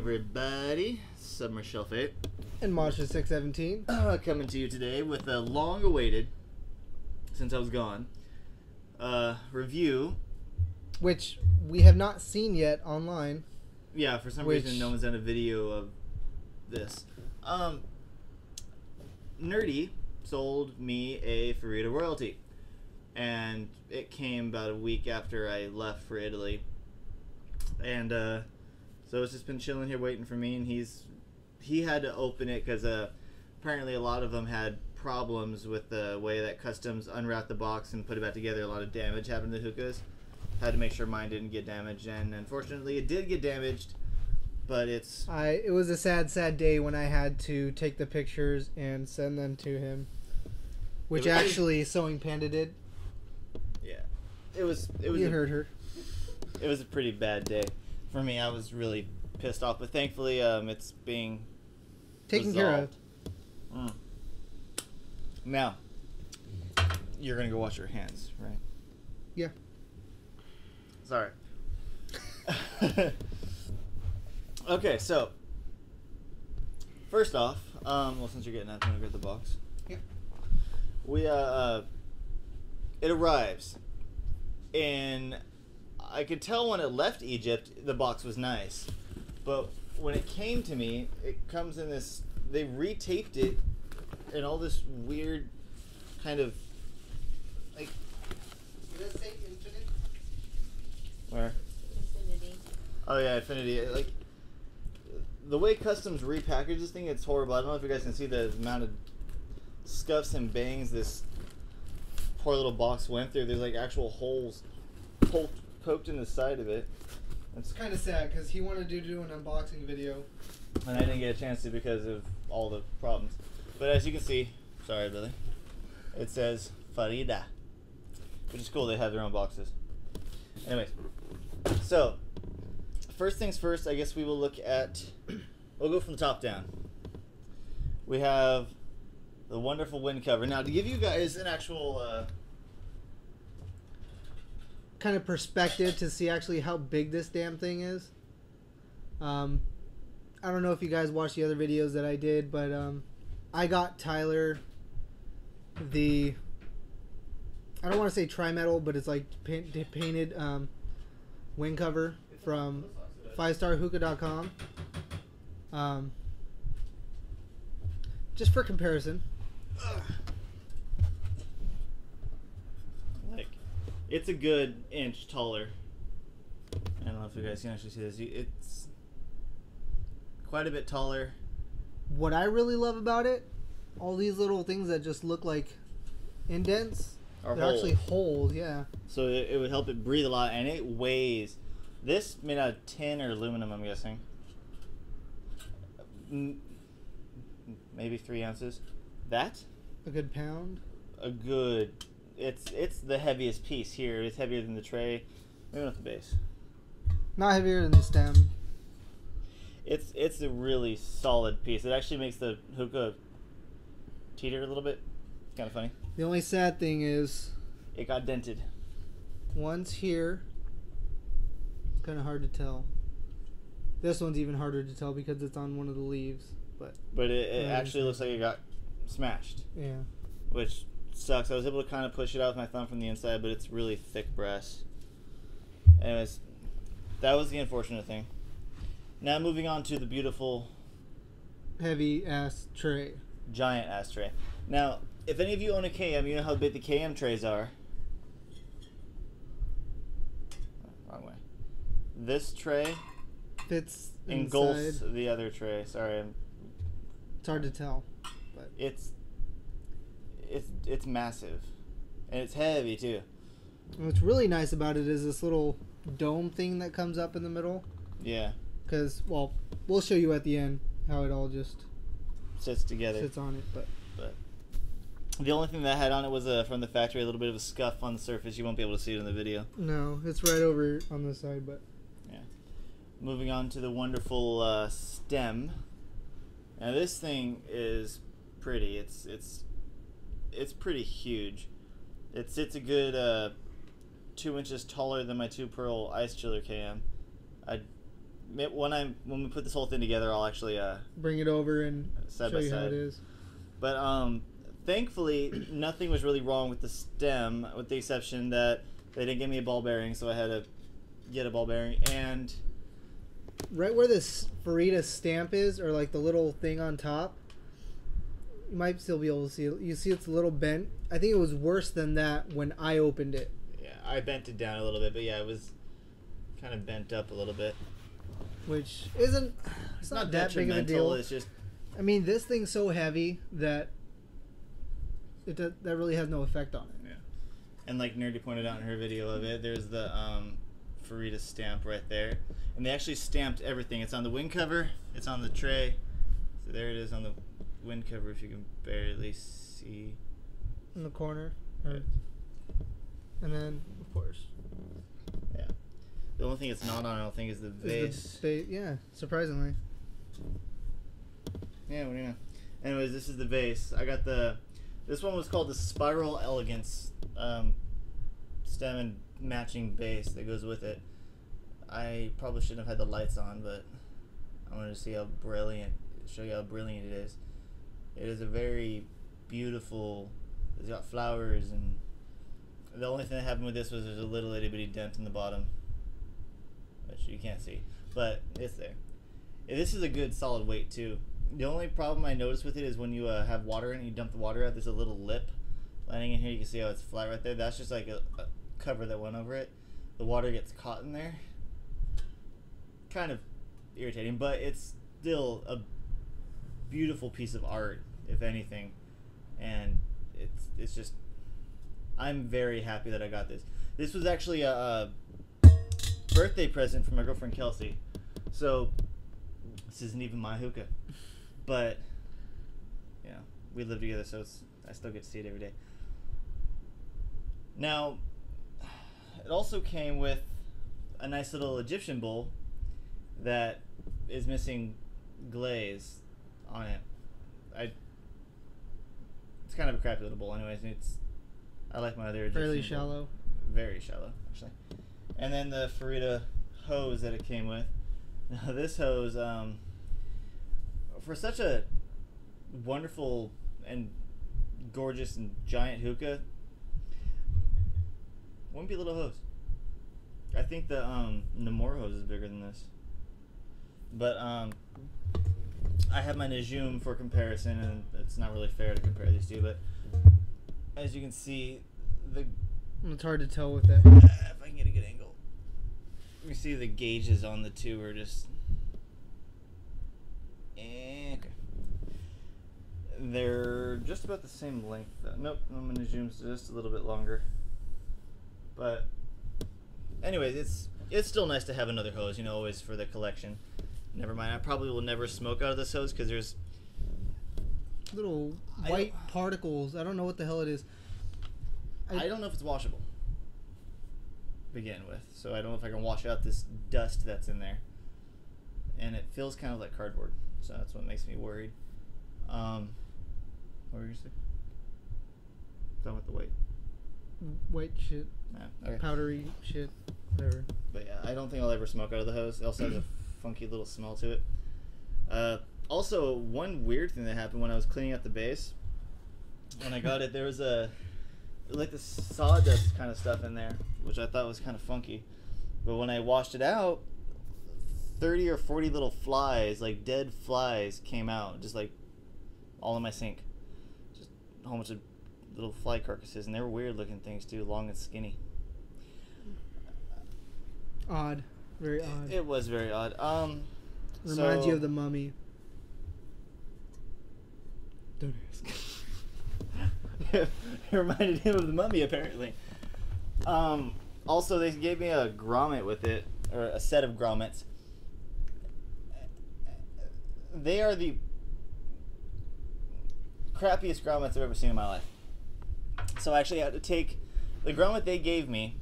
everybody? Summer Shelf 8. And Monster 617. Coming to you today with a long-awaited, since I was gone, review. Which we have not seen yet online. Yeah, for some reason no one's done a video of this. Nerdy sold me a Farida royalty. And it came about a week after I left for Italy. And so it's just been chilling here waiting for me, and he had to open it because apparently a lot of them had problems with the way that customs unwrapped the box and put it back together. A lot of damage happened to the hookahs. Had to make sure mine didn't get damaged, and unfortunately it did get damaged. But it was a sad day when I had to take the pictures and send them to him, which actually Sewing Panda did. Yeah, it was. You heard her. It was a pretty bad day for me. I was really pissed off, but thankfully it's being taken care of. Now, you're gonna go wash your hands, right? Yeah. Sorry. Okay, so first off, well, since you're getting that, I'm gonna get the box. Yeah. We it arrives, and I could tell when it left Egypt the box was nice, but when it came to me, it comes in this. They retaped it in all this weird kind of like. Does it say infinite? Where? Infinity. Oh yeah, Infinity. Like the way customs repackage this thing, it's horrible. I don't know if you guys can see the amount of scuffs and bangs this poor little box went through. There's like actual holes poked in the side of it. It's kind of sad because he wanted to do an unboxing video, and I didn't get a chance to because of all the problems. But as you can see, sorry Billy, it says Farida, which is cool. They have their own boxes. Anyways, so first things first, I guess we will look at, we'll go from the top down. We have the wonderful wind cover. Now, to give you guys an actual kind of perspective to see actually how big this damn thing is. I don't know if you guys watched the other videos that I did, but I got Tyler the, I don't want to say tri-metal, but it's like painted wind cover from 5starhookah.com. Just for comparison. Like, it's a good inch taller. I don't know if you guys can actually see this. It's quite a bit taller. What I really love about it, all these little things that just look like indents, they're actually holes, yeah. So it would help it breathe a lot, and it weighs. This made out of tin or aluminum, I'm guessing. Maybe 3 ounces. That? A good pound? A good. It's the heaviest piece here. It's heavier than the tray. Maybe not the base. Not heavier than the stem. It's a really solid piece. It actually makes the hookah teeter a little bit. It's kind of funny. The only sad thing is it got dented. One's here. It's kind of hard to tell. This one's even harder to tell because it's on one of the leaves. But it actually looks like it got smashed. Yeah. Which sucks. I was able to kind of push it out with my thumb from the inside, but it's really thick brass. Anyways, that was the unfortunate thing. Now moving on to the beautiful heavy ass tray. Giant ass tray. Now, if any of you own a KM, you know how big the KM trays are. Wrong way. This tray fits engulfs the other tray. Sorry, it's hard to tell, but it's massive, and it's heavy too. And what's really nice about it is this little dome thing that comes up in the middle. Yeah. Because, well, we'll show you at the end how it all just sits together. Sits on it, but the only thing that had on it was from the factory, a little bit of a scuff on the surface. You won't be able to see it in the video. No, it's right over on the side, but yeah. Moving on to the wonderful stem. Now this thing is pretty. It's pretty huge. It sits a good 2 inches taller than my 2 pearl ice chiller KM. I when we put this whole thing together, I'll actually Bring it over and side show by you how side. it is. But thankfully, nothing was really wrong with the stem, with the exception that they didn't give me a ball bearing, so I had to get a ball bearing. And Right where this Farida stamp is, or like the little thing on top, you might still be able to see it. You see it's a little bent. I think it was worse than that when I opened it. yeah, I bent it down a little bit, but yeah, it was kind of bent up a little bit. Which isn't, it's not that big of a deal. It's just, I mean, this thing's so heavy that that really has no effect on it. yeah. And like Nerdy pointed out in her video of it, there's the Farida stamp right there. And they actually stamped everything. It's on the wind cover, it's on the tray. So there it is on the wind cover, if you can barely see. In the corner. And then, of course. Yeah. The only thing it's not on, I don't think, is the vase. Yeah, surprisingly. Yeah, what do you know? Anyways, this is the vase. I got this one was called the Spiral Elegance stem and matching base that goes with it. I probably shouldn't have had the lights on, but I wanted to show you how brilliant it is. It is a very beautiful, it's got flowers, and the only thing that happened with this was there's a little itty bitty dent in the bottom, which you can't see, but it's there. This is a good solid weight too. The only problem I noticed with it is when you have water in it, you dump the water out, there's a little lip lining in here. You can see how it's flat right there. That's just like a cover that went over it. The water gets caught in there. Kind of irritating, but it's still a beautiful piece of art, if anything. And it's just, I'm very happy that I got this. This was actually a birthday present from my girlfriend Kelsey. So this isn't even my hookah. But, you know, we live together, so I still get to see it every day. Now, it also came with a nice little Egyptian bowl that is missing glaze on it. It's kind of a crappy little bowl anyways. I like my other Egyptian Fairly bowl. shallow. Very shallow, actually. And then the Farida hose that it came with. Now this hose, for such a wonderful and gorgeous and giant hookah, wouldn't be a little hose. I think the Namor hose is bigger than this. But I have my Najum for comparison, and it's not really fair to compare these two, but as you can see, It's hard to tell with that. if I can get a good angle, you see the gauges on the two are just okay. They're just about the same length though. Nope, I'm gonna zoom just a little bit longer. But anyways, it's still nice to have another hose, you know, always for the collection. Never mind, I probably will never smoke out of this hose because there's little white particles. I don't know what the hell it is. I don't know if it's washable to begin with, so I don't know if I can wash out this dust that's in there. And it feels kind of like cardboard, so that's what makes me worried. What were you gonna say? Done with the weight. White shit. Nah, okay. Powdery shit. Whatever. But yeah, I don't think I'll ever smoke out of the hose. It also has a funky little smell to it. Also, one weird thing that happened when I was cleaning out the base, when I got it, there was like the sawdust kind of stuff in there, which I thought was kind of funky. But when I washed it out, 30 or 40 little flies, like dead flies, came out, just like all in my sink. Just a whole bunch of little fly carcasses, and they were weird looking things too, long and skinny. Odd. Very odd. It was very odd. Reminds you of the Mummy. Don't ask. It reminded him of the Mummy, apparently. Also, they gave me a grommet with it, or a set of grommets. They are the crappiest grommets I've ever seen in my life. So I actually had to take the grommet they gave me,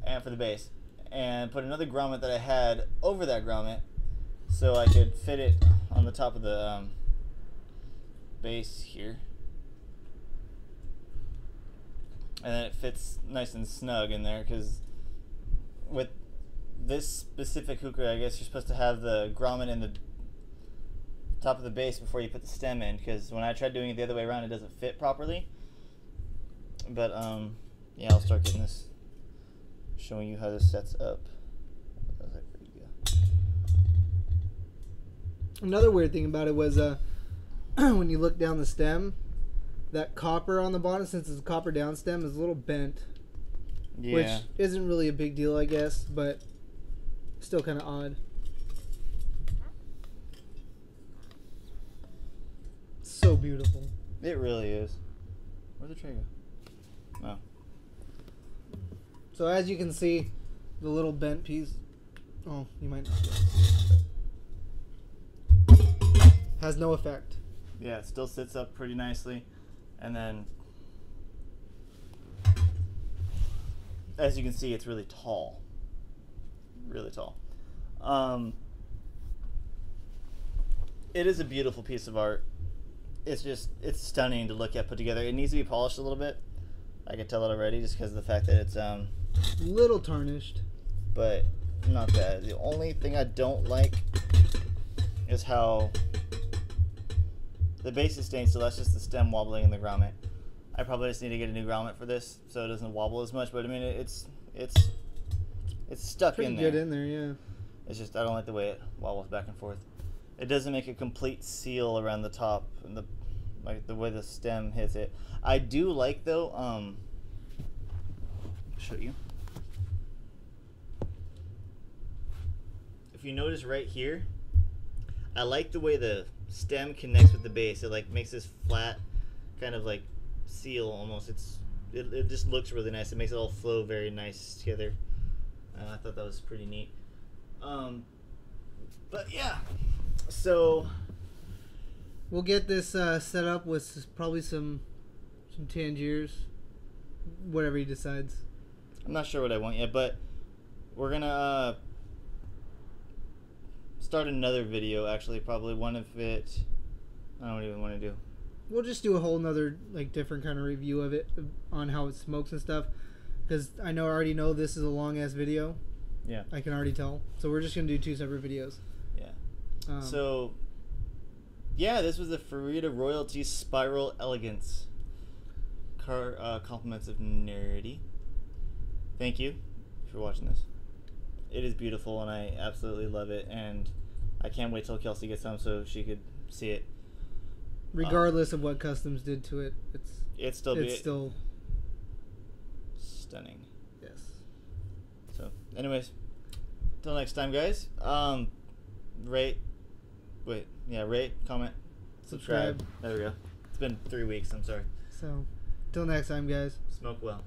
and for the base, and put another grommet that I had over that grommet, so I could fit it on the top of the base here. And then it fits nice and snug in there, because with this specific hooker, I guess you're supposed to have the grommet in the top of the base before you put the stem in, because when I tried doing it the other way around, it doesn't fit properly. But yeah, I'll start getting this, showing you how this sets up. Another weird thing about it was when you look down the stem, that copper on the bottom, since it's a copper down stem, is a little bent. Yeah. Which isn't really a big deal, I guess, but still kind of odd. So beautiful. It really is. Where'd the tray go? Oh. So as you can see, the little bent piece. Oh, you might not. Has no effect. Yeah, it still sits up pretty nicely, and then as you can see, it's really tall. Really tall. It is a beautiful piece of art. It's stunning to look at put together. It needs to be polished a little bit. I can tell it already just because of the fact that it's little tarnished, but not bad. The only thing I don't like is how the base is stained, so that's just the stem wobbling in the grommet. I probably just need to get a new grommet for this so it doesn't wobble as much, but I mean it's stuck pretty in there. good in there, yeah. It's just I don't like the way it wobbles back and forth. It doesn't make a complete seal around the top and the way the stem hits it. I do like though, show you. If you notice right here, I like the way the stem connects with the base. It like makes this flat kind of like seal almost. It just looks really nice. It makes it all flow very nice together. I thought that was pretty neat. But yeah, so we'll get this set up with probably some Tangiers, whatever he decides. I'm not sure what I want yet, but we're gonna start another video. Actually, probably one of it. I don't even want to do. We'll just do a whole nother like different kind of review of it on how it smokes and stuff, because I already know this is a long ass video. Yeah, I can already tell. So we're just gonna do 2 separate videos. Yeah. So yeah, this was the Farida Royalty Spiral Elegance. Compliments of Nerdy. Thank you for watching this. It is beautiful and I absolutely love it, and I can't wait till Kelsey gets home so she could see it. Regardless of what Customs did to it, it's still stunning. Yes. So, anyways, till next time, guys. Rate, comment, subscribe. There we go. It's been 3 weeks. I'm sorry. So, till next time, guys. Smoke well.